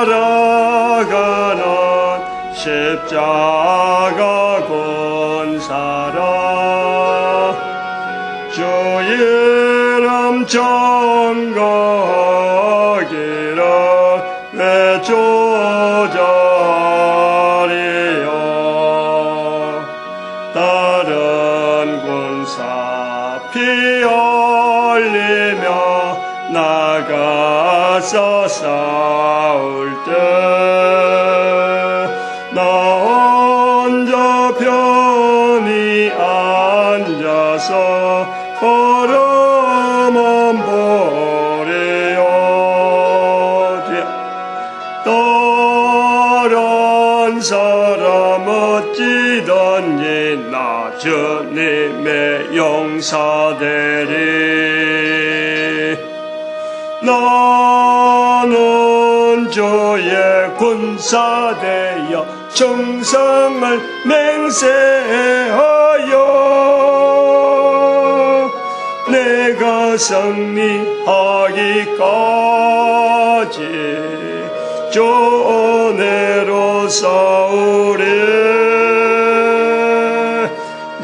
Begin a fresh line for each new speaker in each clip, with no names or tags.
살아가는 십자가 권사라. 주 이름 전거하기를 외쳐자리여. 다른 군사 피 흘리며 나가서 싸울 때 나 혼자 편히 앉아서 걸어만 보리요. 다른 사람 어찌든지 나 주님의 용사되리. 나는 주의 군사되어 충성을 맹세하여 내가 승리하기까지 주 은혜로 싸우리.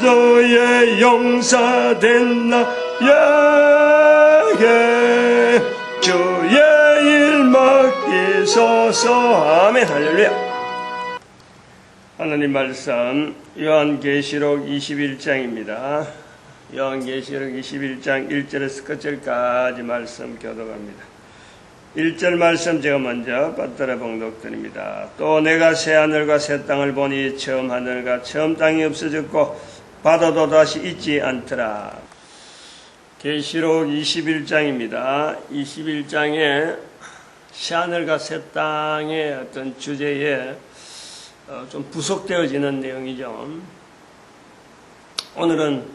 주의 용사된 나에게 주의 일 맡기소서. 아멘. 할렐루야. 하나님 말씀 요한계시록 21장입니다. 요한계시록 21장 1절에서 끝절까지 말씀 교독합니다. 1절 말씀 제가 먼저 받들어 봉독드립니다. 또 내가 새 하늘과 새 땅을 보니 처음 하늘과 처음 땅이 없어졌고 바다도 다시 있지 않더라. 계시록 21장입니다. 21장에 새 하늘과 새 땅의 어떤 주제에 좀 부속되어지는 내용이죠. 오늘은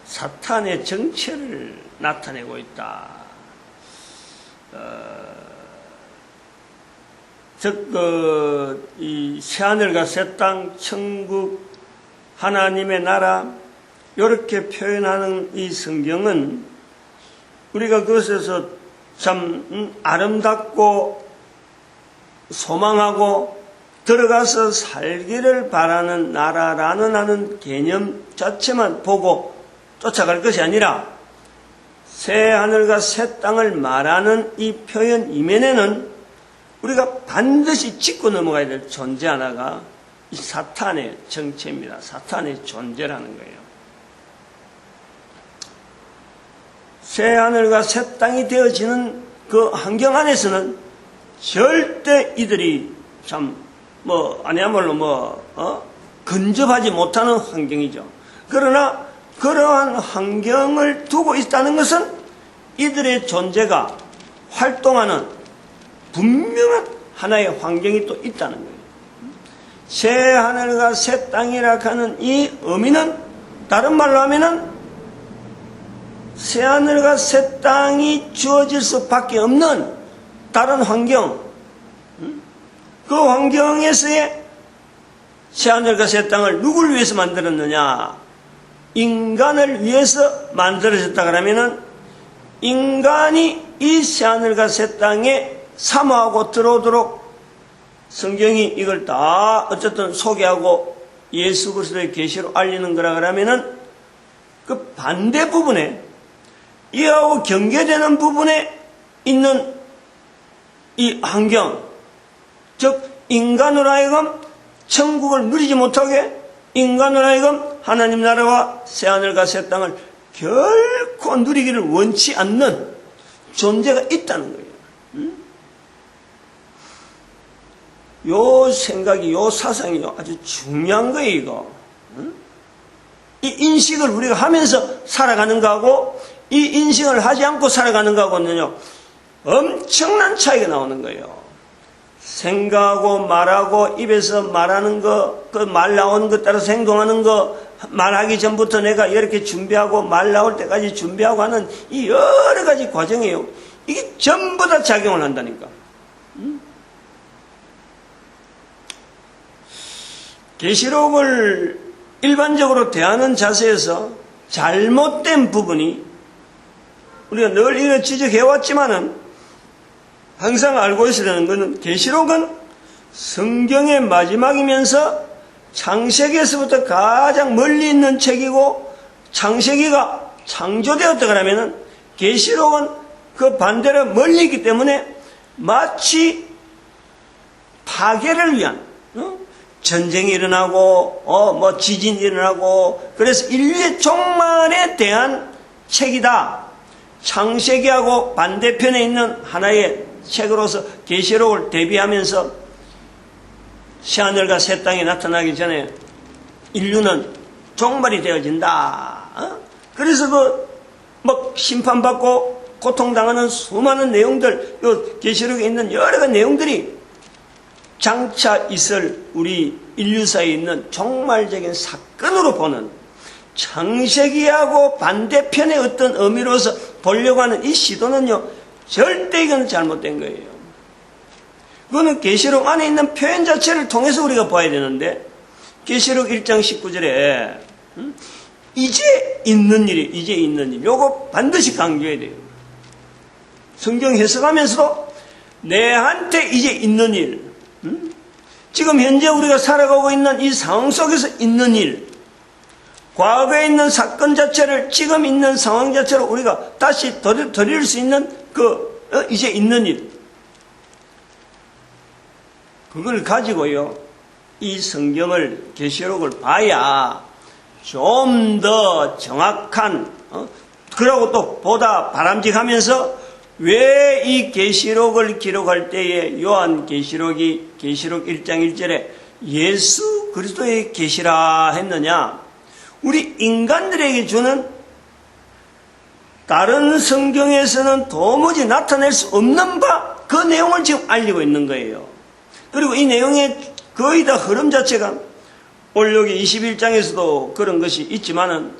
사탄의 정체를 나타내고 있다. 즉, 이 새하늘과 새 땅, 천국, 하나님의 나라, 이렇게 표현하는 이 성경은 우리가 그것에서 참 아름답고 소망하고 들어가서 살기를 바라는 나라라는 하는 개념 자체만 보고 쫓아갈 것이 아니라 새 하늘과 새 땅을 말하는 이 표현 이면에는 우리가 반드시 짚고 넘어가야 될 존재 하나가 이 사탄의 정체입니다. 사탄의 존재라는 거예요. 새 하늘과 새 땅이 되어지는 그 환경 안에서는 절대 이들이 참 아니야말로 근접하지 못하는 환경이죠. 그러나 그러한 환경을 두고 있다는 것은 이들의 존재가 활동하는 분명한 하나의 환경이 또 있다는 거예요. 새 하늘과 새 땅이라 하는 이 의미는 다른 말로 하면은 새 하늘과 새 땅이 주어질 수밖에 없는 다른 환경, 그 환경에서의 새 하늘과 새 땅을 누구를 위해서 만들었느냐? 인간을 위해서 만들어졌다 그러면은 인간이 이 새 하늘과 새 땅에 사모하고 들어오도록 성경이 이걸 다 어쨌든 소개하고 예수 그리스도의 계시로 알리는 거라 그러면은 그 반대 부분에 이하고 경계되는 부분에 있는 이 환경, 즉 인간으로 하여금 천국을 누리지 못하게, 인간으로 하여금 하나님 나라와 새하늘과 새 땅을 결코 누리기를 원치 않는 존재가 있다는 거예요. 요 생각이, 요 사상이 아주 중요한 거예요, 이거. 이 인식을 우리가 하면서 살아가는 거하고 이 인식을 하지 않고 살아가는 거하고는요, 엄청난 차이가 나오는 거예요. 생각하고 말하고 입에서 말하는 거, 그 말 나오는 것 따라서 행동하는 거, 말하기 전부터 내가 이렇게 준비하고 말 나올 때까지 준비하고 하는 이 여러 가지 과정이에요. 이게 전부 다 작용을 한다니까. 계시록을 일반적으로 대하는 자세에서 잘못된 부분이 우리가 늘 이거 지적해왔지만은 항상 알고 있어야 되는 것은 계시록은 성경의 마지막이면서 창세기에서부터 가장 멀리 있는 책이고 창세기가 창조되었다 그러면은 계시록은 그 반대로 멀리 있기 때문에 마치 파괴를 위한 전쟁이 일어나고 지진이 일어나고 그래서 인류의 종말에 대한 책이다. 창세기하고 반대편에 있는 하나의 책으로서 계시록을 대비하면서 새하늘과 새 땅이 나타나기 전에 인류는 종말이 되어진다. 그래서 심판받고 고통당하는 수많은 내용들, 요 계시록에 있는 여러 가지 내용들이 장차 있을 우리 인류사에 있는 종말적인 사건으로 보는 창세기하고 반대편의 어떤 의미로서 보려고 하는 이 시도는요, 절대 이건 잘못된 거예요. 그거는 계시록 안에 있는 표현 자체를 통해서 우리가 봐야 되는데, 계시록 1장 19절에 이제 있는 일, 요거 반드시 강조해야 돼요. 성경 해석하면서도 내한테 이제 있는 일, 지금 현재 우리가 살아가고 있는 이 상황 속에서 있는 일, 과거에 있는 사건 자체를 지금 있는 상황 자체로 우리가 다시 드릴 수 있는 이제 있는 일, 그걸 가지고요, 이 성경을, 계시록을 봐야 좀 더 정확한, 그러고 또 보다 바람직하면서 왜 이 계시록을 기록할 때에 요한 계시록이 계시록 1장 1절에 예수 그리스도의 계시라 했느냐? 우리 인간들에게 주는 다른 성경에서는 도무지 나타낼 수 없는 바, 그 내용을 지금 알리고 있는 거예요. 그리고 이 내용의 거의 다 흐름 자체가 오늘 여기 21장에서도 그런 것이 있지만은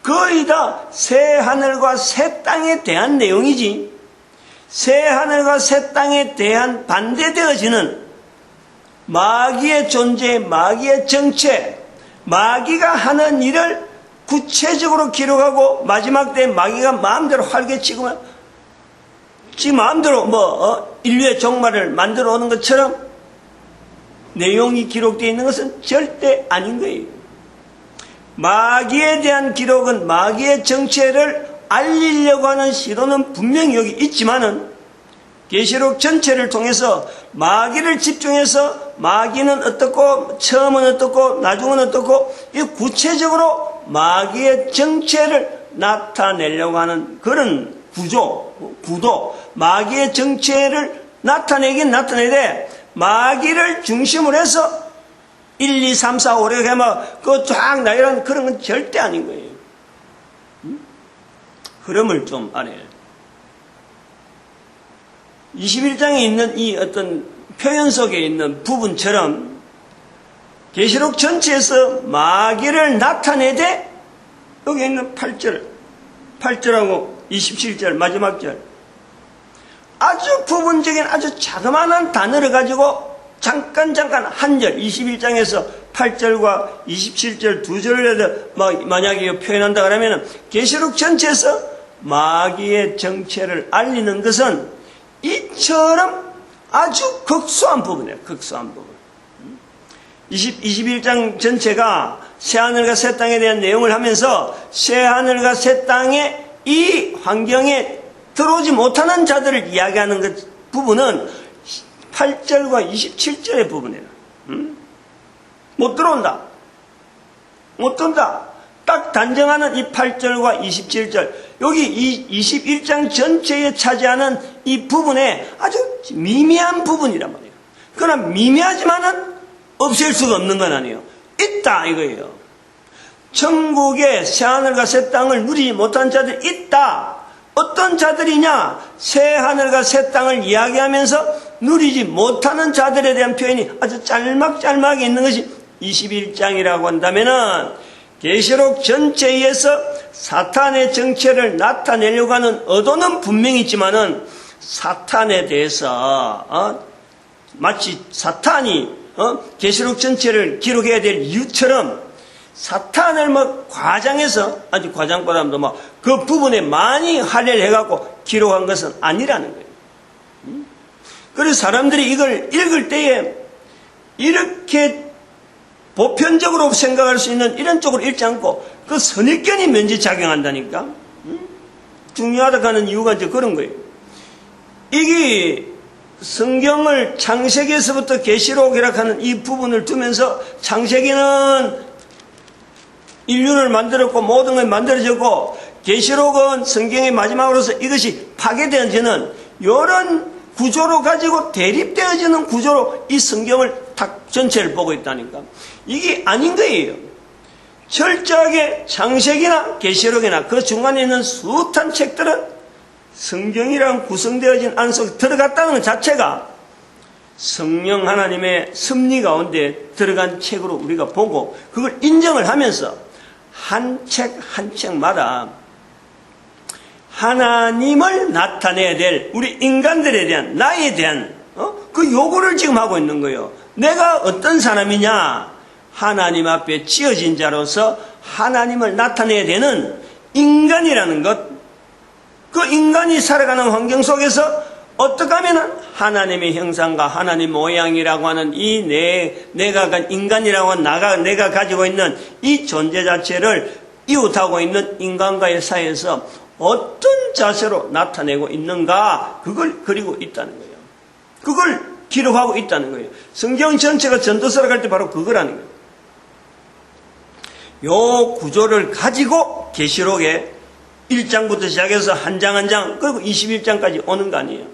거의 다 새 하늘과 새 땅에 대한 내용이지, 새 하늘과 새 땅에 대한 반대되어지는 마귀의 존재, 마귀의 정체, 마귀가 하는 일을 구체적으로 기록하고 마지막 때 마귀가 마음대로 활개치고 지 마음대로 인류의 종말을 만들어 오는 것처럼 내용이 기록되어 있는 것은 절대 아닌 거예요. 마귀에 대한 기록은 마귀의 정체를 알리려고 하는 시도는 분명히 여기 있지만은 계시록 전체를 통해서 마귀를 집중해서 마귀는 어떻고 처음은 어떻고 나중은 어떻고 이 구체적으로 마귀의 정체를 나타내려고 하는 그런 구도, 마귀의 정체를 나타내긴 나타내되 마귀를 중심으로 해서 1, 2, 3, 4, 5, 6 해서 그거 쫙 나열하는 그런 건 절대 아닌 거예요. 흐름을 좀 알아요. 21장에 있는 이 어떤 표현 속에 있는 부분처럼 계시록 전체에서 마귀를 나타내되 여기 있는 8절하고 27절 마지막 절, 아주 부분적인 아주 자그마한 단어를 가지고 잠깐 한 절, 21장에서 8절과 27절 두 절을 만약에 표현한다 그러면 계시록 전체에서 마귀의 정체를 알리는 것은 이처럼 아주 극소한 부분이에요. 극소한 부분. 21장 전체가 새하늘과 새 땅에 대한 내용을 하면서 새하늘과 새 땅의 이 환경에 들어오지 못하는 자들을 이야기하는 것 부분은 8절과 27절의 부분이에요. 못 들어온다. 못 든다. 딱 단정하는 이 8절과 27절, 여기 이 21장 전체에 차지하는 이 부분에 아주 미미한 부분이란 말이에요. 그러나 미미하지만은 없앨 수가 없는 건 아니에요. 있다 이거예요. 천국의 새하늘과 새 땅을 누리지 못한 자들이 있다. 어떤 자들이냐? 새하늘과 새 땅을 이야기하면서 누리지 못하는 자들에 대한 표현이 아주 짤막짤막하게 있는 것이 21장이라고 한다면은 계시록 전체에서 사탄의 정체를 나타내려고 하는 의도는 분명히 있지만은 사탄에 대해서 마치 사탄이 계시록 전체를 기록해야 될 이유처럼 사탄을 뭐 과장해서, 아주 과장보다도 뭐 그 부분에 많이 할애를 해갖고 기록한 것은 아니라는 거예요. 그래서 사람들이 이걸 읽을 때에 이렇게 보편적으로 생각할 수 있는 이런 쪽으로 읽지 않고 그 선입견이 면제작용한다니까. 중요하다고 하는 이유가 이제 그런 거예요. 이게 성경을 창세기에서부터 계시록이라고 하는 이 부분을 두면서 창세기는 인류를 만들었고 모든 걸 만들어졌고 계시록은 성경의 마지막으로서 이것이 파괴되어지는 이런 구조로 가지고 대립되어지는 구조로 이 성경을 딱 전체를 보고 있다니까. 이게 아닌 거예요. 철저하게 창세기나 계시록이나 그 중간에 있는 숱한 책들은 성경이랑 구성되어진 안 속에 들어갔다는 것 자체가 성령 하나님의 섭리 가운데 들어간 책으로 우리가 보고 그걸 인정을 하면서 한 책 한 책마다 하나님을 나타내야 될 우리 인간들에 대한 나에 대한 그 요구를 지금 하고 있는 거예요. 내가 어떤 사람이냐? 하나님 앞에 지어진 자로서 하나님을 나타내야 되는 인간이라는 것. 그 인간이 살아가는 환경 속에서 어떻게 하면 하나님의 형상과 하나님 모양이라고 하는 이 내가 인간이라고 하는 내가 가지고 있는 이 존재 자체를 이웃하고 있는 인간과의 사이에서 어떤 자세로 나타내고 있는가, 그걸 그리고 있다는 거예요. 그걸 기록하고 있다는 거예요. 성경 전체가 전도서라고 할 때 바로 그거라는 거예요. 요 구조를 가지고 계시록에 1장부터 시작해서 한 장 한 장, 그리고 21장까지 오는 거 아니에요.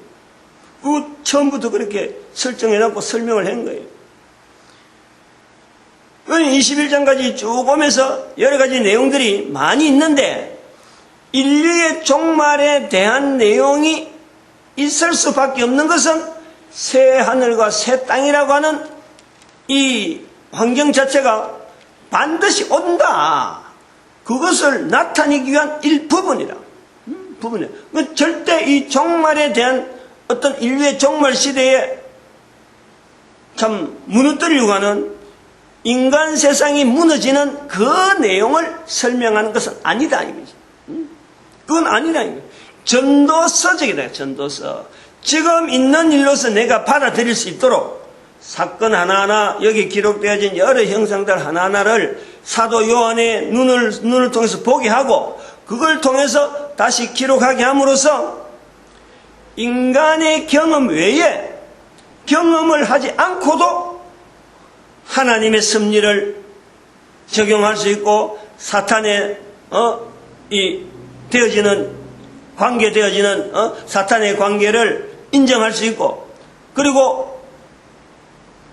그 처음부터 그렇게 설정해놓고 설명을 한 거예요. 21장까지 쭉 오면서 여러 가지 내용들이 많이 있는데 인류의 종말에 대한 내용이 있을 수밖에 없는 것은 새 하늘과 새 땅이라고 하는 이 환경 자체가 반드시 온다. 그것을 나타내기 위한 일부분이라. 부분이야. 절대 이 종말에 대한 어떤 인류의 종말 시대에 참 무너뜨리려고 하는 인간 세상이 무너지는 그 내용을 설명하는 것은 아니다 이거지. 그건 아니라 이거예요. 전도서적이다. 전도서. 지금 있는 일로서 내가 받아들일 수 있도록 사건 하나하나 여기 기록되어진 여러 형상들 하나하나를 사도 요한의 눈을 통해서 보게 하고 그걸 통해서 다시 기록하게 함으로써 인간의 경험 외에 경험을 하지 않고도 하나님의 섭리를 적용할 수 있고 사탄의 관계되어지는 사탄의 관계를 인정할 수 있고 그리고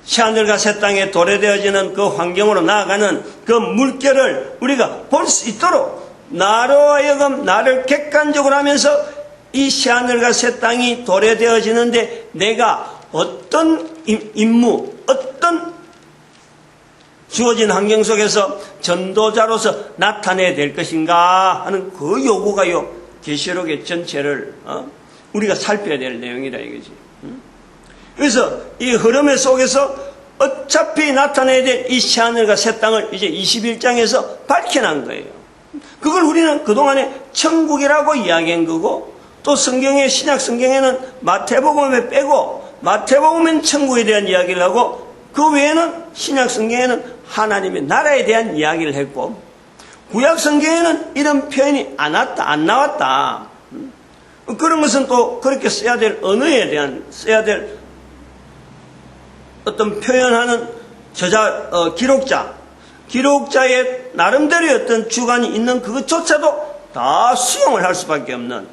새하늘과 새 땅에 도래되어지는 그 환경으로 나아가는 그 물결을 우리가 볼 수 있도록 나로 하여금 나를 객관적으로 하면서 이 새하늘과 새 땅이 도래되어지는데 내가 어떤 임무, 어떤 주어진 환경 속에서 전도자로서 나타내야 될 것인가 하는 그 요구가요 계시록의 전체를 우리가 살펴야 될 내용이라 이거지. 그래서 이 흐름 속에서 어차피 나타내야 될 이 새하늘과 새 땅을 이제 21장에서 밝혀낸 거예요. 그걸 우리는 그동안에 천국이라고 이야기한 거고 또 성경의 신약 성경에는 마태복음에 빼고 마태복음은 천국에 대한 이야기를 하고 그 외에는 신약 성경에는 하나님의 나라에 대한 이야기를 했고 구약 성경에는 이런 표현이 안 나왔다. 그런 것은 또 그렇게 써야 될 언어에 대한 써야 될 어떤 표현하는 기록자의 나름대로의 어떤 주관이 있는 그것조차도 다 수용을 할 수밖에 없는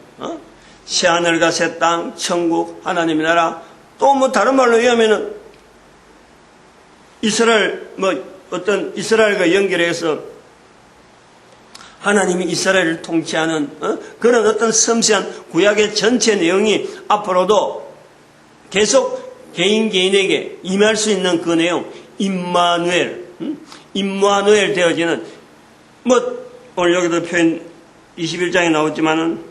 새하늘과 새 땅, 천국, 하나님의 나라 또 뭐 다른 말로 얘기하면은 이스라엘과 연결해서 하나님이 이스라엘을 통치하는 그런 어떤 섬세한 구약의 전체 내용이 앞으로도 계속 개인에게 임할 수 있는 그 내용 임마누엘 되어지는 오늘 여기도 표현 21장에 나왔지만은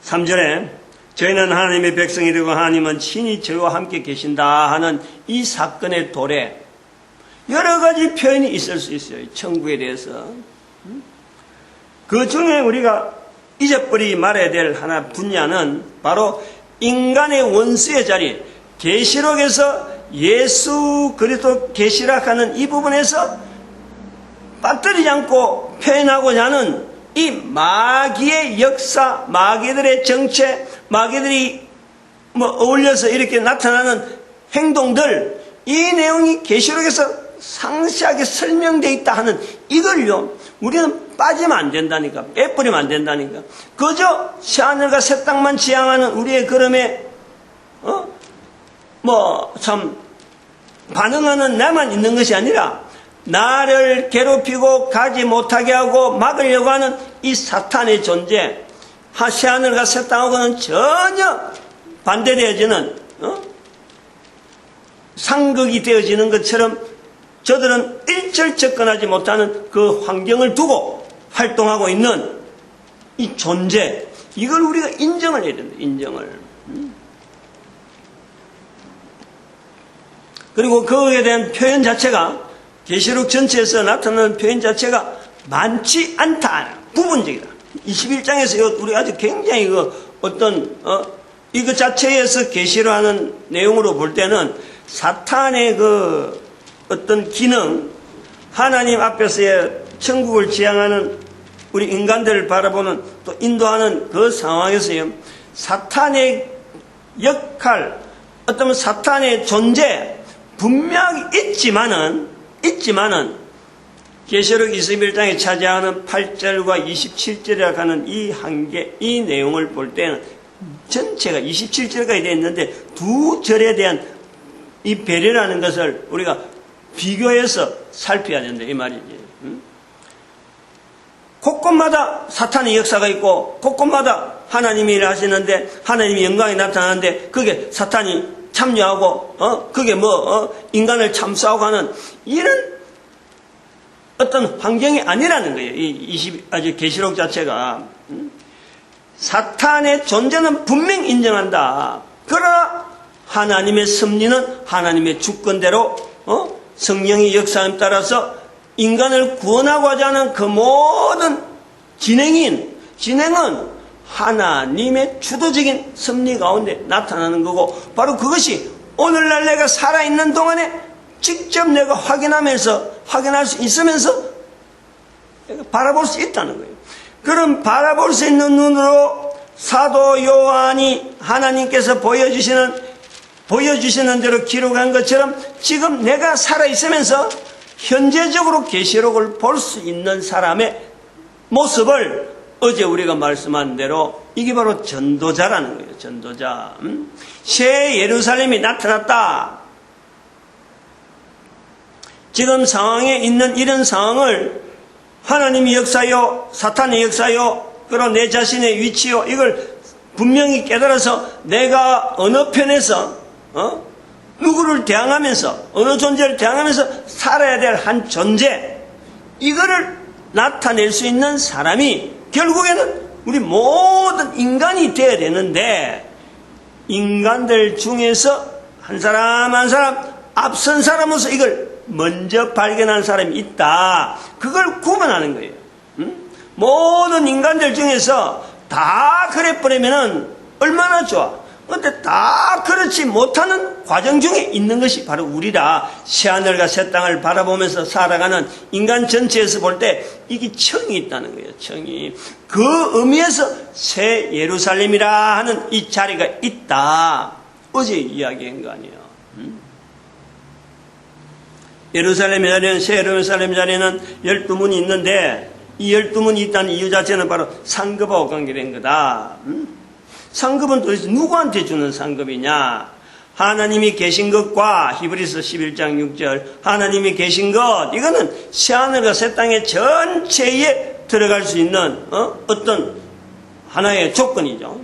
3절에 저희는 하나님의 백성이 되고 하나님은 친히 저희와 함께 계신다 하는 이 사건의 도래 여러 가지 표현이 있을 수 있어요. 천국에 대해서. 그 중에 우리가 잊어버리지 말아야 될 하나 분야는 바로 인간의 원수의 자리, 계시록에서 예수 그리스도 계시락하는 이 부분에서 빠뜨리지 않고 표현하고자 하는 이 마귀의 역사, 마귀들의 정체, 마귀들이 어울려서 이렇게 나타나는 행동들, 이 내용이 계시록에서 상세하게 설명되어 있다 하는 이걸요, 우리는 빠지면 안 된다니까, 빼버리면 안 된다니까. 그저 새하늘과 새 땅만 지향하는 우리의 걸음에 참 반응하는 나만 있는 것이 아니라 나를 괴롭히고 가지 못하게 하고 막으려고 하는 이 사탄의 존재, 새하늘과 새 땅하고는 전혀 반대되어지는 상극이 되어지는 것처럼 저들은 일절 접근하지 못하는 그 환경을 두고 활동하고 있는 이 존재, 이걸 우리가 인정을 해야 된다. 인정을. 그리고 그에 대한 표현 자체가 계시록 전체에서 나타나는 표현 자체가 많지 않다. 부분적이다. 21장에서 우리 아주 굉장히 이것 자체에서 계시로 하는 내용으로 볼 때는 사탄의 어떤 기능, 하나님 앞에서의 천국을 지향하는 우리 인간들을 바라보는 또 인도하는 그 상황에서요, 사탄의 역할, 어떤 사탄의 존재, 분명히 있지만은, 계시록 21장에 차지하는 8절과 27절이라고 하는 이 내용을 볼 때는 전체가 27절까지 되어 있는데 두 절에 대한 이 배려라는 것을 우리가 비교해서 살펴야 된다, 이 말이지. 곳곳마다 사탄의 역사가 있고 곳곳마다 하나님이 일하시는데 하나님의 영광이 나타나는데 그게 사탄이 참여하고 그게 인간을 참수하고 하는 이런 어떤 환경이 아니라는 거예요. 아주 계시록 자체가. 사탄의 존재는 분명 인정한다. 그러나 하나님의 섭리는 하나님의 주권대로 성령의 역사에 따라서 인간을 구원하고자 하는 그 모든 진행은 하나님의 주도적인 섭리 가운데 나타나는 거고, 바로 그것이 오늘날 내가 살아있는 동안에 직접 내가 확인할 수 있으면서 바라볼 수 있다는 거예요. 그럼 바라볼 수 있는 눈으로 사도 요한이 하나님께서 보여주시는 대로 기록한 것처럼 지금 내가 살아있으면서 현재적으로 계시록을 볼 수 있는 사람의 모습을 어제 우리가 말씀한 대로 이게 바로 전도자라는 거예요. 전도자. 새 예루살렘이 나타났다. 지금 상황에 있는 이런 상황을 하나님의 역사요, 사탄의 역사요, 그리고 내 자신의 위치요, 이걸 분명히 깨달아서 내가 어느 편에서 누구를 대항하면서 어느 존재를 대항하면서 살아야 될 한 존재, 이거를 나타낼 수 있는 사람이 결국에는 우리 모든 인간이 되어야 되는데, 인간들 중에서 한 사람 한 사람 앞선 사람으로서 이걸 먼저 발견한 사람이 있다. 그걸 구분하는 거예요. 모든 인간들 중에서 다 그래버리면은 얼마나 좋아. 그런데 다 그렇지 못하는 과정 중에 있는 것이 바로 우리라. 새하늘과 새 땅을 바라보면서 살아가는 인간 전체에서 볼 때 이게 청이 있다는 거예요. 청이. 그 의미에서 새 예루살렘이라 하는 이 자리가 있다. 어제 이야기한 거 아니에요. 예루살렘 자리는, 새 예루살렘 자리는 12문이 있는데 이 12문이 있다는 이유 자체는 바로 상급하고 관계된 거다. 상급은 도대체 누구한테 주는 상급이냐? 하나님이 계신 것과 히브리서 11장 6절 하나님이 계신 것, 이거는 새하늘과 새 땅의 전체에 들어갈 수 있는 어떤 하나의 조건이죠.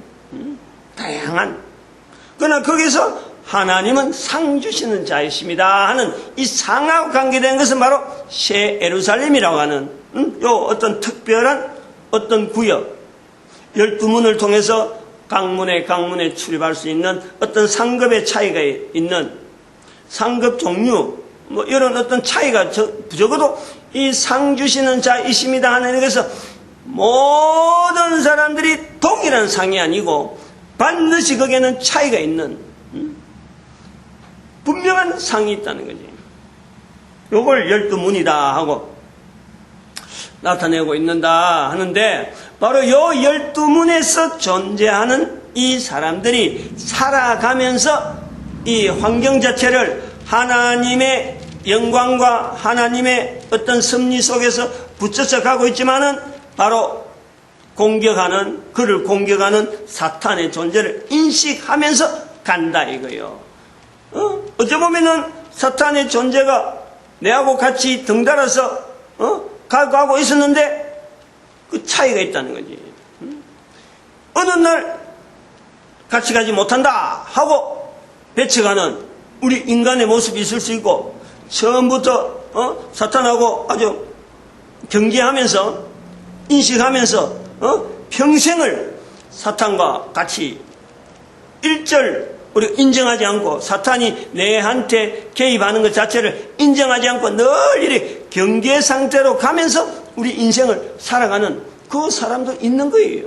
다양한. 그러나 거기서 하나님은 상 주시는 자이십니다 하는 이 상하고 관계된 것은 바로 새 예루살렘이라고 하는 요 어떤 특별한 어떤 구역, 12문을 통해서 강문에 출입할 수 있는 어떤 상급의 차이가 있는 상급 종류, 뭐 이런 어떤 차이가 적어도 이 상 주시는 자이십니다 하나님께서 모든 사람들이 동일한 상이 아니고 반드시 거기에는 차이가 있는 분명한 상이 있다는 거지. 요걸 12문이다 하고 나타내고 있는다 하는데, 바로 요 12문에서 존재하는 이 사람들이 살아가면서 이 환경 자체를 하나님의 영광과 하나님의 어떤 섭리 속에서 붙여서 가고 있지만은 바로 그를 공격하는 사탄의 존재를 인식하면서 간다 이거요. 어찌 보면은 사탄의 존재가 내하고 같이 등달아서 가고 있었는데 그 차이가 있다는 거지. 어느 날 같이 가지 못한다 하고 배척하는 우리 인간의 모습이 있을 수 있고, 처음부터 사탄하고 아주 경계하면서 인식하면서 평생을 사탄과 같이 일절 우리가 인정하지 않고 사탄이 내한테 개입하는 것 자체를 인정하지 않고 늘 이렇게 경계 상태로 가면서 우리 인생을 살아가는 그 사람도 있는 거예요.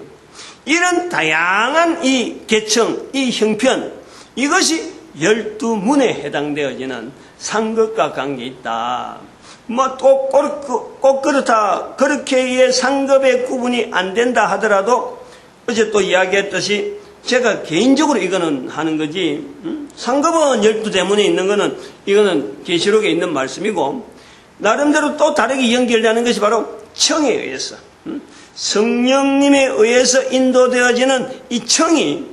이런 다양한 이 계층, 이 형편, 이것이 12문에 해당되어지는 상급과 관계 있다. 뭐 꼭 그렇다. 그렇게의 상급의 구분이 안 된다 하더라도 어제 또 이야기했듯이 제가 개인적으로 이거는 하는 거지, 상급은 12대문에 있는 거는 이거는 계시록에 있는 말씀이고, 나름대로 또 다르게 연결되는 것이 바로 청에 의해서, 성령님에 의해서 인도되어지는 이 청이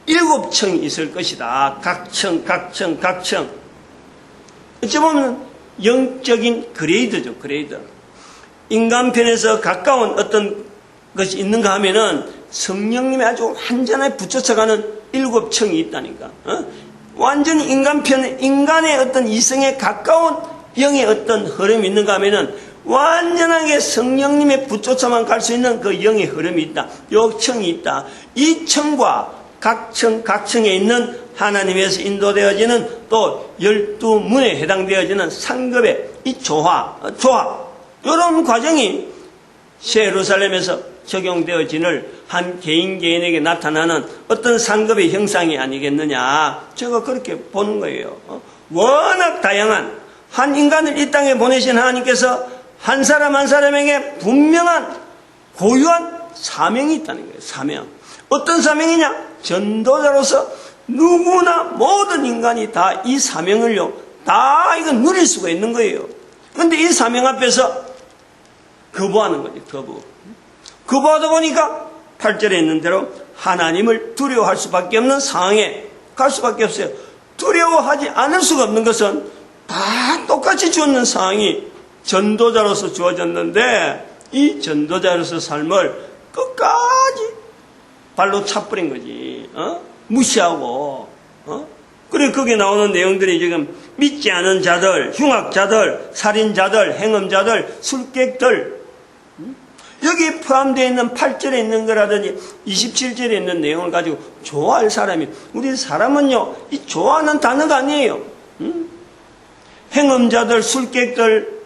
7청이 있을 것이다. 각청. 어찌 보면 영적인 그레이드죠, 그레이드. 인간편에서 가까운 어떤 것이 있는가 하면은 성령님이 아주 완전히 붙여쳐가는 7청이 있다니까. 완전히 인간의 어떤 이성에 가까운 영의 어떤 흐름이 있는가 하면은 완전하게 성령님의 붙여쳐만 갈 수 있는 그 영의 흐름이 있다. 요 청이 있다. 이 청과 각청에 있는 하나님에서 인도되어지는 또 12문에 해당되어지는 상급의 이 조화. 이런 과정이 새 예루살렘에서 적용되어지는 한 개인에게 나타나는 어떤 상급의 형상이 아니겠느냐. 제가 그렇게 보는 거예요. 워낙 다양한 한 인간을 이 땅에 보내신 하나님께서 한 사람 한 사람에게 분명한 고유한 사명이 있다는 거예요. 사명. 어떤 사명이냐? 전도자로서 누구나 모든 인간이 다 이 사명을요, 다 이건 누릴 수가 있는 거예요. 그런데 이 사명 앞에서 거부하는 거죠. 거부하다 보니까 8절에 있는 대로 하나님을 두려워할 수밖에 없는 상황에 갈 수밖에 없어요. 두려워하지 않을 수가 없는 것은 다 똑같이 주어진 상황이 전도자로서 주어졌는데, 이 전도자로서 삶을 끝까지 발로 차버린 거지. 무시하고. 그래, 거기에 나오는 내용들이 지금 믿지 않은 자들, 흉악자들, 살인자들, 행음자들, 술객들, 여기에 포함되어 있는 8절에 있는 거라든지 27절에 있는 내용을 가지고 좋아할 사람이, 우리 사람은요, 이 좋아하는 단어가 아니에요. 행음자들, 술객들,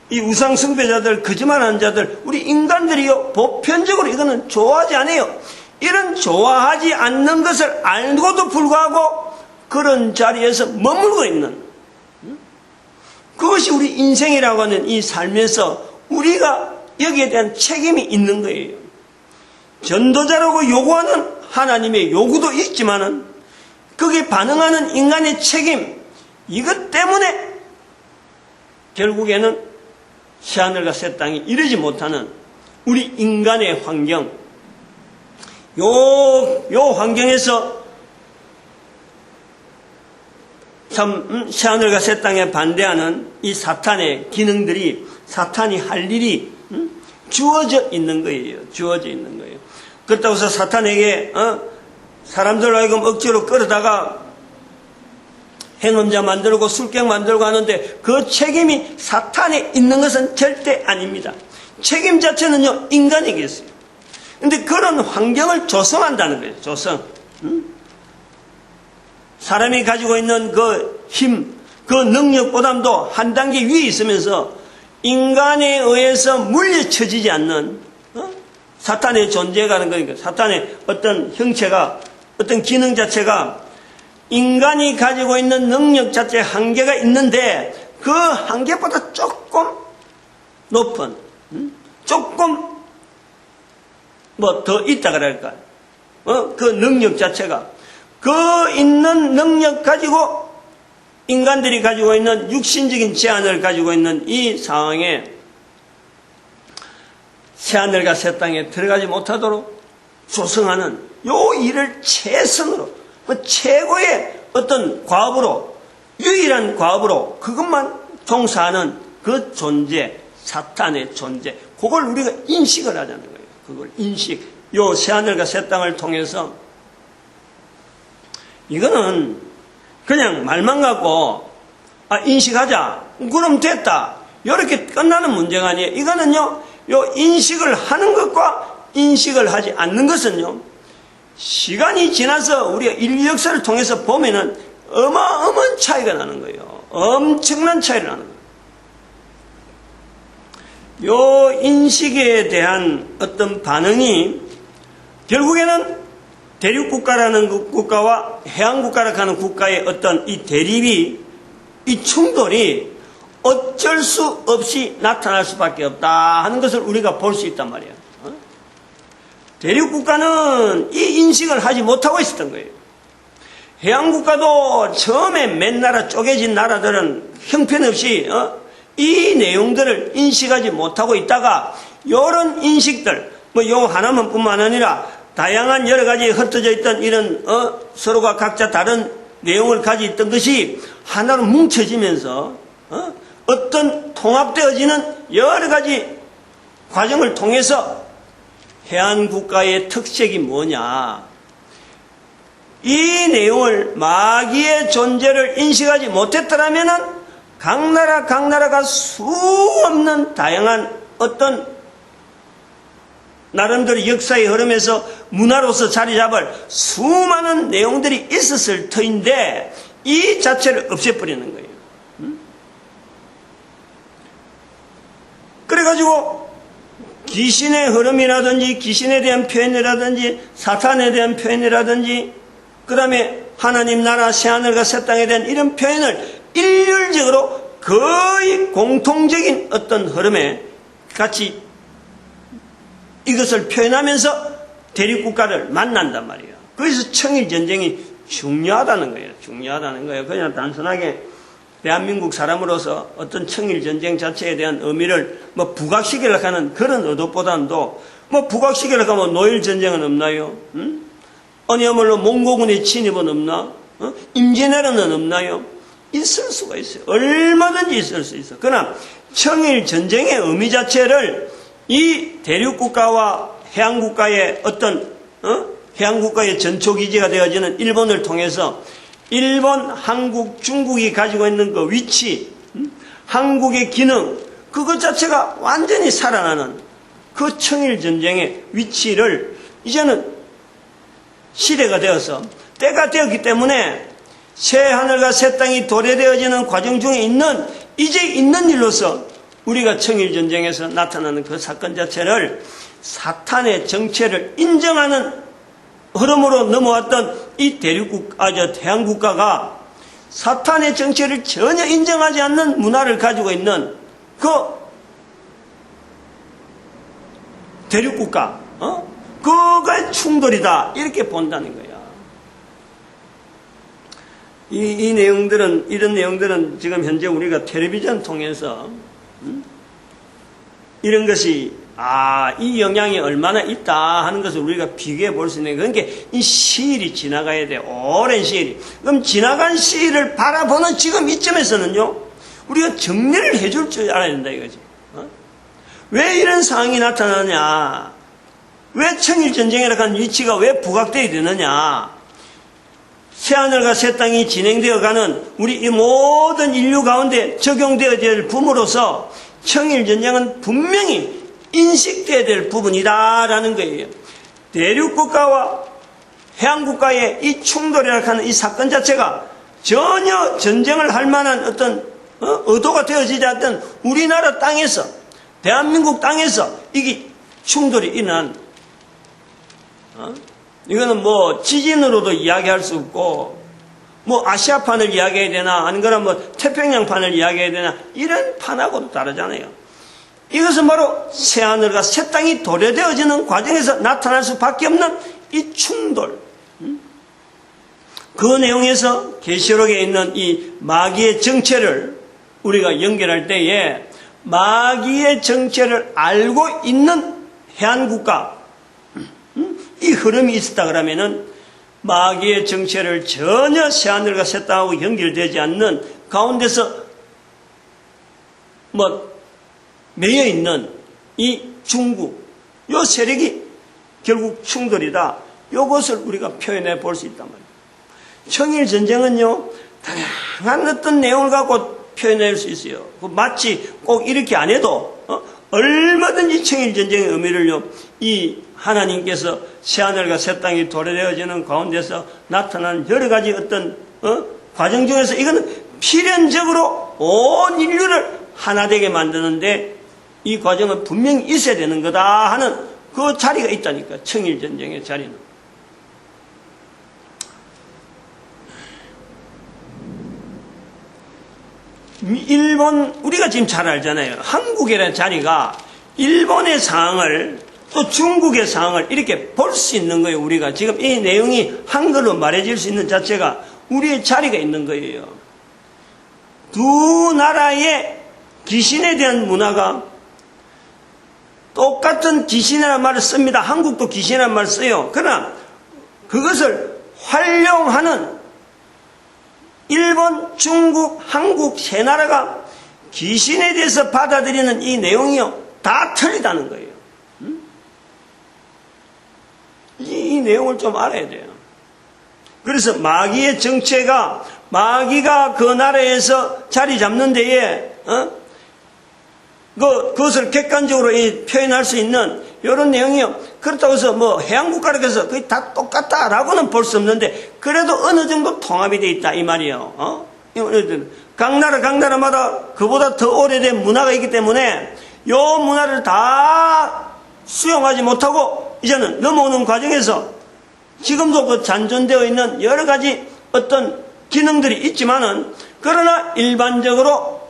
이 우상숭배자들, 거짓말하는 자들, 우리 인간들이요, 보편적으로 이거는 좋아하지 않아요. 이런 좋아하지 않는 것을 알고도 불구하고 그런 자리에서 머물고 있는, 그것이 우리 인생이라고 하는 이 삶에서 우리가 여기에 대한 책임이 있는 거예요. 전도자라고 요구하는 하나님의 요구도 있지만은 거기에 반응하는 인간의 책임, 이것 때문에 결국에는 새하늘과 새 땅이 이르지 못하는 우리 인간의 환경, 요 환경에서 참 새하늘과 새 땅에 반대하는 이 사탄의 기능들이, 사탄이 할 일이 주어져 있는 거예요. 주어져 있는 거예요. 그렇다고 해서 사탄에게 사람들로 하여금 억지로 끌어다가 행음자 만들고 술객 만들고 하는데 그 책임이 사탄에 있는 것은 절대 아닙니다. 책임 자체는요, 인간에게 있어요. 근데 그런 환경을 조성한다는 거예요. 조성. 사람이 가지고 있는 그 힘, 그 능력보다도 한 단계 위에 있으면서 인간에 의해서 물리쳐지지 않는 사탄의 존재가 그러니까 사탄의 어떤 형체가 어떤 기능 자체가 인간이 가지고 있는 능력 자체에 한계가 있는데 그 한계보다 조금 높은 조금 뭐 더 있다 그럴까 그 능력 자체가 그 있는 능력 가지고 인간들이 가지고 있는 육신적인 제한을 가지고 있는 이 상황에 새하늘과 새 땅에 들어가지 못하도록 조성하는 요 일을 최선으로 최고의 어떤 과업으로 유일한 과업으로 그것만 종사하는 그 존재 사탄의 존재 그걸 우리가 인식을 하자는 거예요. 그걸 인식 요 새하늘과 새 땅을 통해서 이거는 그냥 말만 갖고 인식하자 그럼 됐다 이렇게 끝나는 문제가 아니에요. 이거는요 요 인식을 하는 것과 인식을 하지 않는 것은요 시간이 지나서 우리가 인류 역사를 통해서 보면은 어마어마한 차이가 나는 거예요. 엄청난 차이를 나는 거예요. 요 인식에 대한 어떤 반응이 결국에는 대륙국가라는 국가와 해양국가라고 하는 국가의 어떤 이 대립이 이 충돌이 어쩔 수 없이 나타날 수밖에 없다 하는 것을 우리가 볼 수 있단 말이에요. 대륙국가는 이 인식을 하지 못하고 있었던 거예요. 해양국가도 처음에 몇 나라 쪼개진 나라들은 형편없이 이 내용들을 인식하지 못하고 있다가 이런 인식들 뭐 요 하나만 뿐만 아니라 다양한 여러 가지 흩어져 있던 이런 서로가 각자 다른 내용을 가지고 있던 것이 하나로 뭉쳐지면서 어떤 통합되어지는 여러 가지 과정을 통해서 해안국가의 특색이 뭐냐 이 내용을 마귀의 존재를 인식하지 못했더라면 각 나라가 수없는 다양한 어떤 나름대로 역사의 흐름에서 문화로서 자리 잡을 수많은 내용들이 있었을 터인데 이 자체를 없애버리는 거예요. 그래가지고 귀신의 흐름이라든지 귀신에 대한 표현이라든지 사탄에 대한 표현이라든지 그 다음에 하나님 나라 새하늘과 새 땅에 대한 이런 표현을 일률적으로 거의 공통적인 어떤 흐름에 같이 이것을 표현하면서 대립국가를 만난단 말이에요. 그래서 청일전쟁이 중요하다는 거예요. 중요하다는 거예요. 그냥 단순하게 대한민국 사람으로서 어떤 청일전쟁 자체에 대한 의미를 뭐 부각시키려고 하는 그런 의도보다도 뭐 부각시키려고 하면 노일전쟁은 없나요? 아니야말로 몽고군의 침입은 없나? 임진왜란은 없나요? 있을 수가 있어요. 얼마든지 있을 수 있어. 그러나 청일전쟁의 의미 자체를 이 대륙국가와 해양국가의 어떤 해양국가의 전초기지가 되어지는 일본을 통해서 일본, 한국, 중국이 가지고 있는 그 위치, 한국의 기능 그것 자체가 완전히 살아나는 그 청일전쟁의 위치를 이제는 시대가 되어서 때가 되었기 때문에 새하늘과 새 땅이 도래되어지는 과정 중에 이제 있는 일로서 우리가 청일전쟁에서 나타나는 그 사건 자체를 사탄의 정체를 인정하는 흐름으로 넘어왔던 이 해양국가가 사탄의 정체를 전혀 인정하지 않는 문화를 가지고 있는 그 대륙국가, 그거의 충돌이다. 이렇게 본다는 거야. 이런 내용들은 지금 현재 우리가 텔레비전 통해서, 이런 것이, 이 영향이 얼마나 있다 하는 것을 우리가 비교해 볼 수 있는, 그러니까 이 시일이 지나가야 돼. 오랜 시일이. 그럼 지나간 시일을 바라보는 지금 이점에서는요, 우리가 정리를 해줄 줄 알아야 된다 이거지. 왜 이런 상황이 나타나냐? 왜 청일전쟁이라고 하는 위치가 왜 부각되어야 되느냐? 새하늘과 새 땅이 진행되어가는 우리 이 모든 인류 가운데 적용되어야 될 부분으로서 청일전쟁은 분명히 인식되어야 될 부분이다라는 거예요. 대륙국가와 해양국가의 이 충돌이라고 하는 이 사건 자체가 전혀 전쟁을 할 만한 어떤 의도가 되어지지 않던 우리나라 땅에서, 대한민국 땅에서 이게 충돌이 일어난, 이거는 뭐 지진으로도 이야기할 수 없고, 뭐 아시아판을 이야기해야 되나, 아니거나 뭐 태평양판을 이야기해야 되나, 이런 판하고도 다르잖아요. 이것은 바로 새하늘과 새 땅이 도래되어지는 과정에서 나타날 수밖에 없는 이 충돌. 그 내용에서 계시록에 있는 이 마귀의 정체를 우리가 연결할 때에 마귀의 정체를 알고 있는 해안국가, 이 흐름이 있었다 그러면은 마귀의 정체를 전혀 새하늘과 새 땅하고 연결되지 않는 가운데서 매여 있는 이 중국, 요 세력이 결국 충돌이다. 요것을 우리가 표현해 볼 수 있단 말이에요. 청일 전쟁은요, 다양한 어떤 내용을 갖고 표현할 수 있어요. 마치 꼭 이렇게 안 해도 얼마든지 청일 전쟁의 의미를요, 이 하나님께서 새하늘과 새 땅이 도래되어지는 가운데서 나타나는 여러 가지 어떤 과정 중에서 이거는 필연적으로 온 인류를 하나 되게 만드는데 이 과정은 분명히 있어야 되는 거다 하는 그 자리가 있다니까, 청일 전쟁의 자리는. 일본, 우리가 지금 잘 알잖아요. 한국이라는 자리가 일본의 상황을 또 중국의 상황을 이렇게 볼 수 있는 거예요. 우리가 지금 이 내용이 한글로 말해질 수 있는 자체가 우리의 자리가 있는 거예요. 두 나라의 귀신에 대한 문화가 똑같은 귀신이라는 말을 씁니다. 한국도 귀신이라는 말을 써요. 그러나 그것을 활용하는 일본, 중국, 한국 세 나라가 귀신에 대해서 받아들이는 이 내용이요, 다 틀리다는 거예요. 이 내용을 좀 알아야 돼요. 그래서 마귀의 정체가, 마귀가 그 나라에서 자리 잡는 데에 그것을 객관적으로 표현할 수 있는 이런 내용이요. 그렇다고 해서 뭐 해양국가라고 해서 거의 다 똑같다라고는 볼 수 없는데 그래도 어느 정도 통합이 되어 있다 이 말이에요. 각 나라마다 그보다 더 오래된 문화가 있기 때문에 이 문화를 다 수용하지 못하고 이제는 넘어오는 과정에서 지금도 그 잔존되어 있는 여러 가지 어떤 기능들이 있지만은, 그러나 일반적으로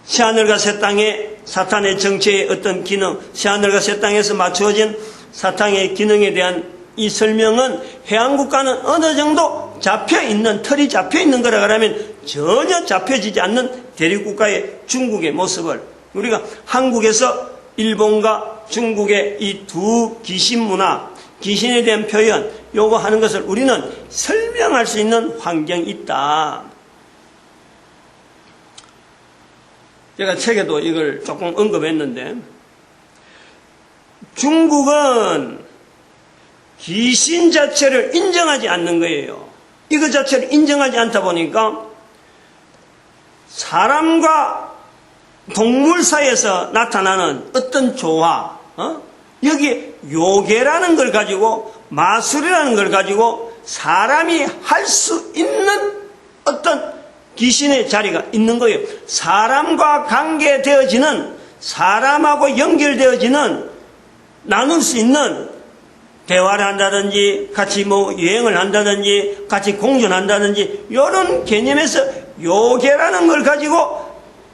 새하늘과 새 땅의 사탄의 정체의 어떤 기능, 새하늘과 새 땅에서 맞추어진 사탄의 기능에 대한 이 설명은 해양국가는 어느 정도 잡혀있는, 틀이 잡혀있는 거라 그러면 전혀 잡혀지지 않는 대륙국가의 중국의 모습을 우리가 한국에서 일본과 중국의 이 두 귀신 문화, 귀신에 대한 표현, 요거 하는 것을 우리는 설명할 수 있는 환경이 있다. 제가 책에도 이걸 조금 언급했는데, 중국은 귀신 자체를 인정하지 않는 거예요. 이거 자체를 인정하지 않다 보니까 사람과 동물 사이에서 나타나는 어떤 조화, 여기 요괴라는 걸 가지고, 마술이라는 걸 가지고 사람이 할 수 있는 어떤 귀신의 자리가 있는 거예요. 사람과 관계되어지는, 사람하고 연결되어지는, 나눌 수 있는, 대화를 한다든지 같이 뭐 여행을 한다든지 같이 공존한다든지 이런 개념에서 요괴라는 걸 가지고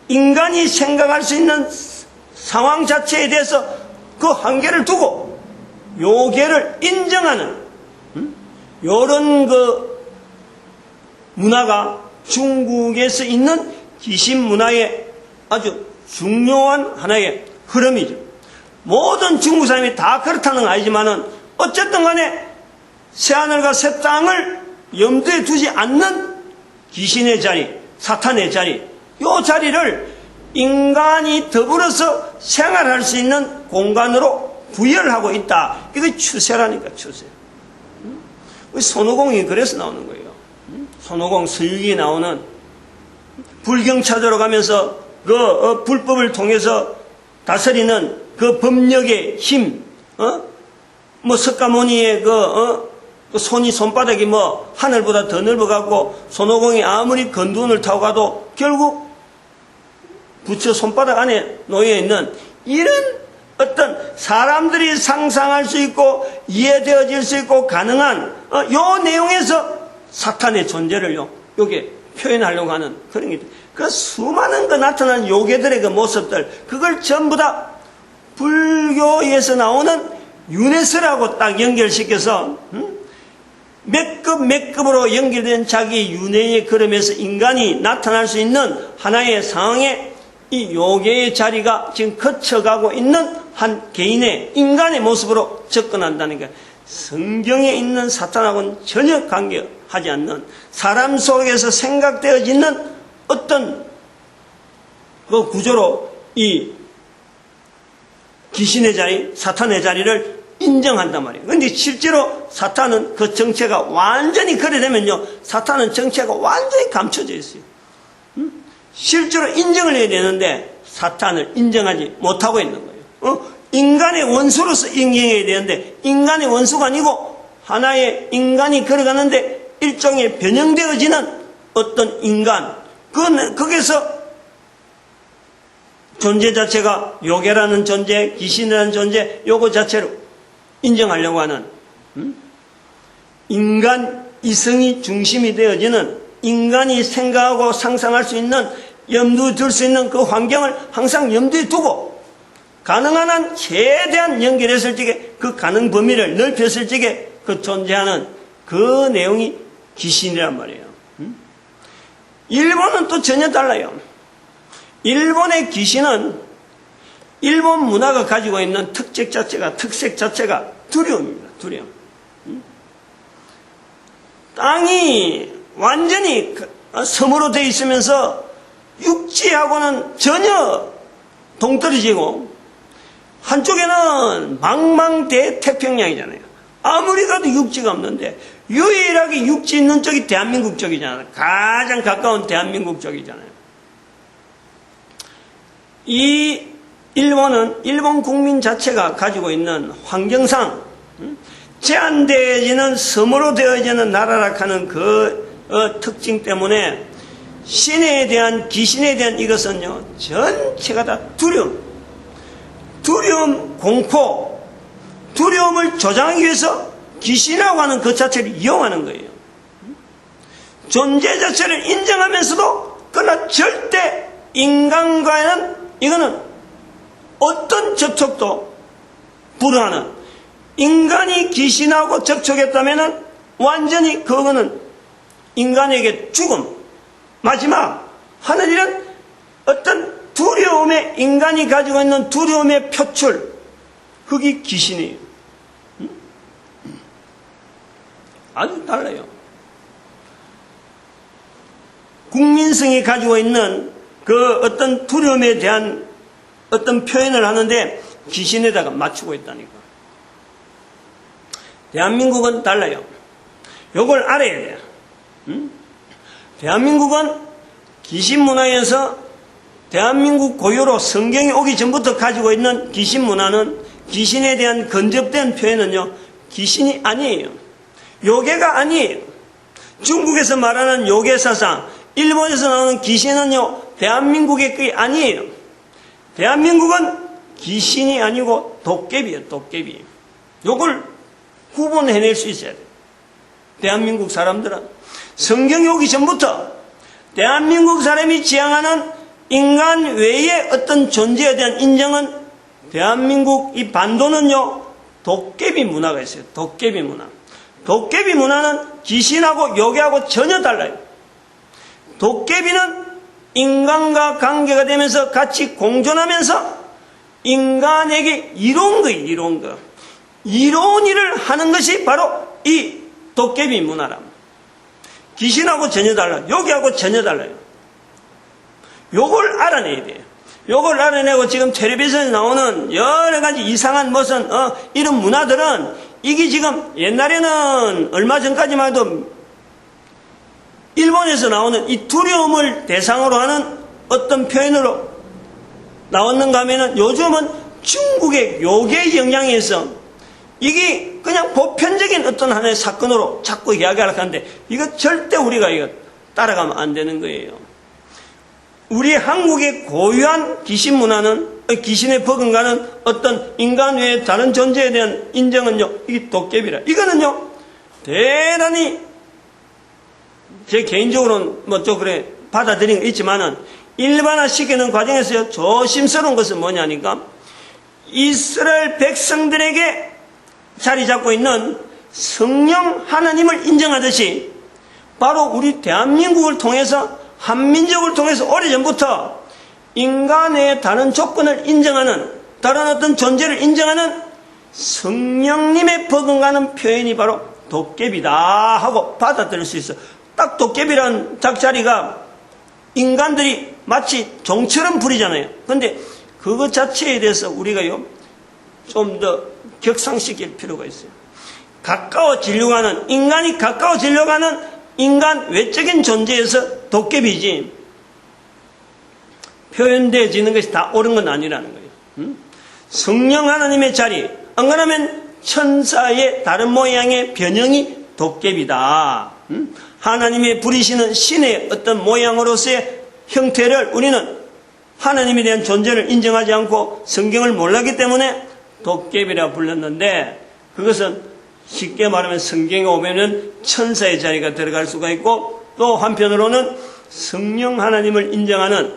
인간이 생각할 수 있는 상황 자체에 대해서 그 한계를 두고 요괴를 인정하는 이런 그 문화가 중국에서 있는 귀신 문화의 아주 중요한 하나의 흐름이죠. 모든 중국 사람이 다 그렇다는 건 아니지만은 어쨌든 간에 새하늘과 새 땅을 염두에 두지 않는 귀신의 자리, 사탄의 자리, 이 자리를 인간이 더불어서 생활할 수 있는 공간으로 부여를 하고 있다. 이게 추세라니까, 추세. 손오공이 그래서 나오는 거예요. 손오공 서유기에 나오는 불경 찾으러 가면서 그 불법을 통해서 다스리는 그 법력의 힘, 뭐 석가모니의 그 손바닥이 하늘보다 더 넓어갖고 손오공이 아무리 건둔을 타고 가도 결국 부처 손바닥 안에 놓여있는 이런 어떤 사람들이 상상할 수 있고 이해되어질 수 있고 가능한 요 내용에서 사탄의 존재를요 요게 표현하려고 하는 그런 게 그 수많은 그 나타난 요괴들의 그 모습들 그걸 전부 다 불교에서 나오는 유네스라고 딱 연결시켜서 몇 급으로 연결된 자기 윤회의 걸음에서 인간이 나타날 수 있는 하나의 상황에 이 요괴의 자리가 지금 거쳐가고 있는 한 개인의 인간의 모습으로 접근한다는 게 성경에 있는 사탄하고는 전혀 관계하지 않는 사람 속에서 생각되어지는 어떤 그 구조로 이 귀신의 자리, 사탄의 자리를 인정한단 말이에요. 그런데 실제로 사탄은 그 정체가 완전히 그래 되면요, 사탄은 정체가 완전히 감춰져 있어요. 실제로 인정을 해야 되는데 사탄을 인정하지 못하고 있는 거예요. 인간의 원수로서 인정해야 되는데 인간의 원수가 아니고 하나의 인간이 걸어가는데 일종의 변형되어지는 어떤 인간, 거기서 존재 자체가 요괴라는 존재, 귀신이라는 존재, 요거 자체로 인정하려고 하는 인간 이성이 중심이 되어지는 인간이 생각하고 상상할 수 있는 염두에 둘 수 있는 그 환경을 항상 염두에 두고 가능한 한 최대한 연결했을 적에 그 가능 범위를 넓혔을 적에 그 존재하는 그 내용이 귀신이란 말이에요. 일본은 또 전혀 달라요. 일본의 귀신은 일본 문화가 가지고 있는 특색 자체가 두려움입니다. 두려움. 땅이 완전히 섬으로 되어 있으면서 육지하고는 전혀 동떨어지고 한쪽에는 망망대태평양이잖아요. 아무리 가도 육지가 없는데 유일하게 육지 있는 쪽이 대한민국 쪽이잖아요. 가장 가까운 대한민국 쪽이잖아요. 이 일본은 일본 국민 자체가 가지고 있는 환경상 제한되어지는 섬으로 되어지는 나라라 하는 그 특징 때문에 신에 대한 귀신에 대한 이것은요 전체가 다 두려움, 공포, 두려움을 조장하기 위해서 귀신이라고 하는 그 자체를 이용하는 거예요. 존재 자체를 인정하면서도 그러나 절대 인간과는 이거는 어떤 접촉도 불허하는, 인간이 귀신하고 접촉했다면 완전히 그거는 인간에게 죽음, 마지막 하늘이란 어떤 두려움의, 인간이 가지고 있는 두려움의 표출, 그게 귀신이에요. 아주 달라요. 국민성이 가지고 있는 그 어떤 두려움에 대한 어떤 표현을 하는데 귀신에다가 맞추고 있다니까. 대한민국은 달라요. 요걸 알아야 돼요. 대한민국은 귀신 문화에서 대한민국 고유로 성경이 오기 전부터 가지고 있는 귀신 문화는 귀신에 대한 건접된 표현은요, 귀신이 아니에요. 요괴가 아니에요. 중국에서 말하는 요괴 사상, 일본에서 나오는 귀신은요, 대한민국의 게 아니에요. 대한민국은 귀신이 아니고 도깨비예요, 도깨비. 요걸 구분해낼 수 있어야 돼요. 대한민국 사람들은 성경이 오기 전부터 대한민국 사람이 지향하는 인간 외의 어떤 존재에 대한 인정은 대한민국 이 반도는요, 도깨비 문화가 있어요. 도깨비 문화. 도깨비 문화는 귀신하고 요괴하고 전혀 달라요. 도깨비는 인간과 관계가 되면서 같이 공존하면서 인간에게 이로운 거예요, 이로운 거. 이로운 일을 하는 것이 바로 이 도깨비 문화랍니다. 귀신하고 전혀 달라요. 요괴하고 전혀 달라요. 요걸 알아내야 돼요. 요걸 알아내고 지금 텔레비전에 나오는 여러 가지 이상한 무슨 이런 문화들은 이게 지금 옛날에는 얼마 전까지만 해도 일본에서 나오는 이 두려움을 대상으로 하는 어떤 표현으로 나왔는가 하면은 요즘은 중국의 요괴 영향에서 이게 그냥 보편적인 어떤 하나의 사건으로 자꾸 이야기하려고 하는데 이거 절대 우리가 이거 따라가면 안 되는 거예요. 우리 한국의 고유한 귀신 문화는 귀신에 버금가는 어떤 인간 외의 다른 존재에 대한 인정은요, 이게 도깨비라. 이거는요, 대단히 제 개인적으로는 뭐 좀 그래 받아들인 거 있지만은 일반화시키는 과정에서 조심스러운 것은 뭐냐니까 이스라엘 백성들에게 자리 잡고 있는 성령 하나님을 인정하듯이 바로 우리 대한민국을 통해서 한민족을 통해서 오래전부터 인간의 다른 조건을 인정하는 다른 어떤 존재를 인정하는 성령님의 버금가는 표현이 바로 도깨비다 하고 받아들일 수 있어. 딱 도깨비라는 작자리가 인간들이 마치 종처럼 부리잖아요. 그런데 그것 자체에 대해서 우리가요 좀 더 격상시킬 필요가 있어요. 가까워지려고 하는 인간이 가까워지려고 하는 인간 외적인 존재에서 도깨비지 표현되어지는 것이 다 옳은 건 아니라는 거예요. 성령 하나님의 자리, 안 그러면 천사의 다른 모양의 변형이 도깨비다. 하나님의 부리시는 신의 어떤 모양으로서의 형태를 우리는 하나님에 대한 존재를 인정하지 않고 성경을 몰랐기 때문에 도깨비라 불렀는데 그것은 쉽게 말하면 성경에 오면은 천사의 자리가 들어갈 수가 있고 또 한편으로는 성령 하나님을 인정하는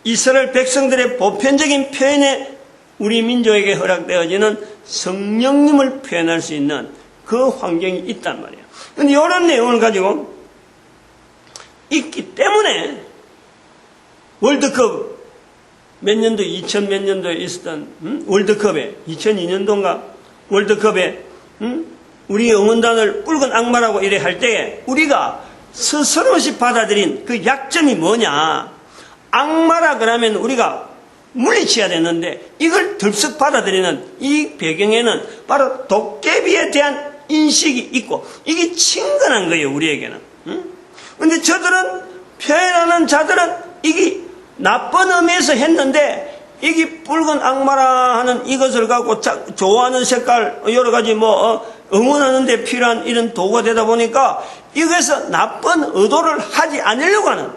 이스라엘 백성들의 보편적인 표현에 우리 민족에게 허락되어지는 성령님을 표현할 수 있는 그 환경이 있단 말이에요. 그런데 이런 내용을 가지고 있기 때문에 월드컵 몇 년도 2000 몇 년도에 있었던 월드컵에 2002년도인가 월드컵에 우리 응원단을 붉은 악마라고 이래 할 때에 우리가 스스로시 받아들인 그 약점이 뭐냐. 악마라 그러면 우리가 물리쳐야 되는데 이걸 덜썩 받아들이는 이 배경에는 바로 도깨비에 대한 인식이 있고 이게 친근한 거예요. 우리에게는. 그런데 저들은 표현하는 자들은 이게 나쁜 의미에서 했는데 이게 붉은 악마라 하는 이것을 갖고 좋아하는 색깔 여러 가지 응원하는 데 필요한 이런 도구가 되다 보니까 이것에서 나쁜 의도를 하지 않으려고 하는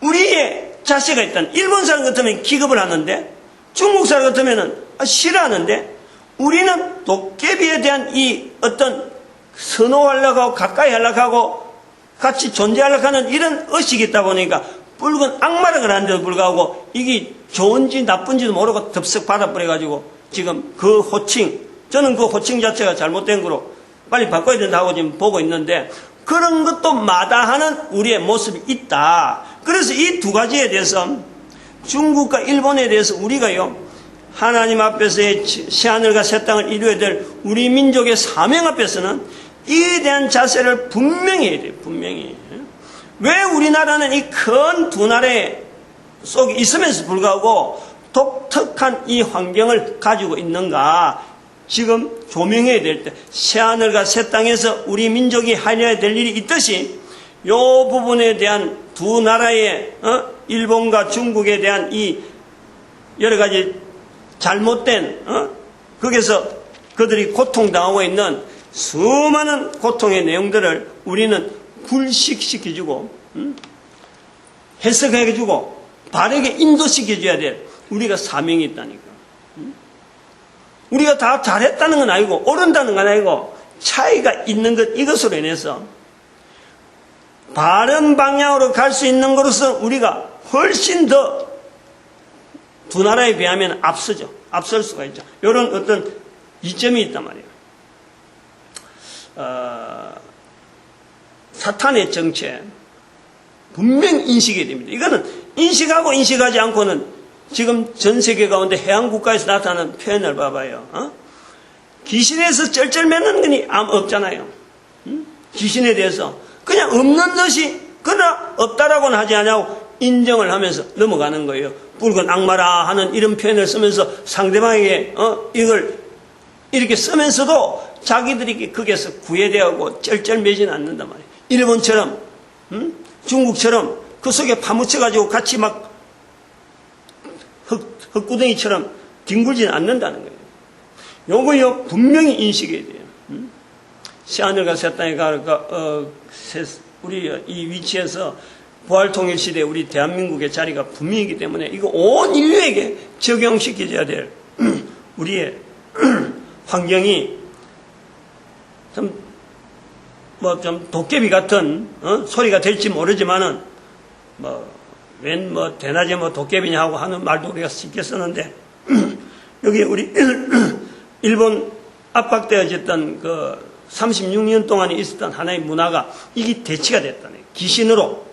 우리의 자세가 있다는. 일본 사람 같으면 기겁을 하는데 중국 사람 같으면 싫어하는데 우리는 도깨비에 대한 이 어떤 선호하려고 하고 가까이 하려고 하고 같이 존재하려고 하는 이런 의식이 있다 보니까 붉은 악마라 그러는데도 불구하고 이게 좋은지 나쁜지도 모르고 덥석 받아버려가지고 지금 그 호칭, 저는 그 호칭 자체가 잘못된 거로 빨리 바꿔야 된다고 지금 보고 있는데 그런 것도 마다하는 우리의 모습이 있다. 그래서 이 두 가지에 대해서 중국과 일본에 대해서 우리가요 하나님 앞에서의 새하늘과 새 땅을 이루어야 될 우리 민족의 사명 앞에서는 이에 대한 자세를 분명히 해야 돼요. 분명히. 왜 우리나라는 이 큰 두 나라의 속에 있으면서 불구하고 독특한 이 환경을 가지고 있는가 지금 조명해야 될 때 새하늘과 새 땅에서 우리 민족이 하려야 될 일이 있듯이 이 부분에 대한 두 나라의 일본과 중국에 대한 이 여러 가지 잘못된 거기서 그들이 고통당하고 있는 수많은 고통의 내용들을 우리는 불식시켜주고 해석해주고 바르게 인도시켜줘야 될 우리가 사명이 있다니까. 우리가 다 잘했다는 건 아니고 옳은다는 건 아니고 차이가 있는 것 이것으로 인해서 바른 방향으로 갈 수 있는 것으로서 우리가 훨씬 더 두 나라에 비하면 앞서죠. 앞설 수가 있죠. 이런 어떤 이점이 있단 말이에요. 사탄의 정체 분명 인식해야 됩니다. 이거는 인식하고 인식하지 않고는 지금 전 세계 가운데 해양 국가에서 나타나는 표현을 봐봐요. 귀신에서 쩔쩔매는 건 없잖아요. 귀신에 대해서 그냥 없는 듯이 그러나 없다라고는 하지 않냐고 인정을 하면서 넘어가는 거예요. 붉은 악마라 하는 이런 표현을 쓰면서 상대방에게 이걸 이렇게 쓰면서도 자기들이 거기에서 구애되고 쩔쩔매지는 않는단 말이에요. 일본처럼 중국처럼 그 속에 파묻혀가지고 같이 막 흙구덩이처럼 뒹굴지는 않는다는 거예요. 요거요 분명히 인식해야 돼요. 새하늘과 새 땅에 우리 이 위치에서 부활통일시대 우리 대한민국의 자리가 분명이기 때문에 이거 온 인류에게 적용시켜줘야 될 우리의 환경이 좀 도깨비 같은 소리가 될지 모르지만은 웬 대낮에 도깨비냐 하고 하는 말도 우리가 쉽게 쓰는데 여기 우리 일본 압박되어졌던 그 36년 동안 있었던 하나의 문화가 이게 대치가 됐다네. 귀신으로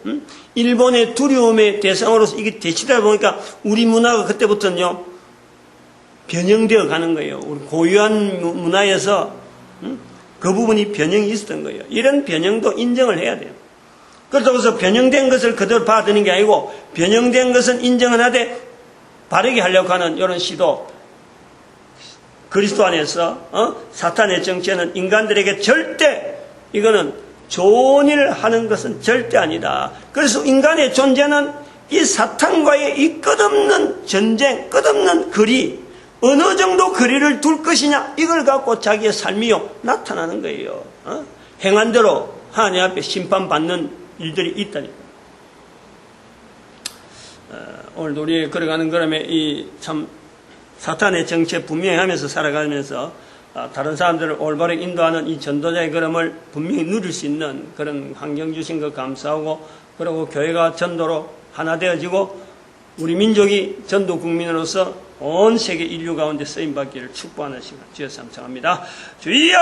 일본의 두려움의 대상으로서 이게 대치다 보니까 우리 문화가 그때부터는요 변형되어 가는 거예요. 우리 고유한 문화에서 그 부분이 변형이 있었던 거예요. 이런 변형도 인정을 해야 돼요. 그렇다고 해서 변형된 것을 그대로 받아들이는 게 아니고 변형된 것은 인정을 하되 바르게 하려고 하는 이런 시도 그리스도 안에서 사탄의 정체는 인간들에게 절대 이거는 좋은 일을 하는 것은 절대 아니다. 그래서 인간의 존재는 이 사탄과의 이 끝없는 전쟁, 끝없는 거리, 어느 정도 거리를 둘 것이냐 이걸 갖고 자기의 삶이요 나타나는 거예요. 행한 대로 하나님 앞에 심판받는 일들이 있다니까. 오늘도 우리 걸어가는 걸음에 이 참 사탄의 정체 분명히 하면서 살아가면서 다른 사람들을 올바로 인도하는 이 전도자의 걸음을 분명히 누릴 수 있는 그런 환경 주신 것 감사하고, 그리고 교회가 전도로 하나 되어지고 우리 민족이 전도 국민으로서 온 세계 인류 가운데 쓰임받기를 축복하는 시간 주여 감사합니다. 주여!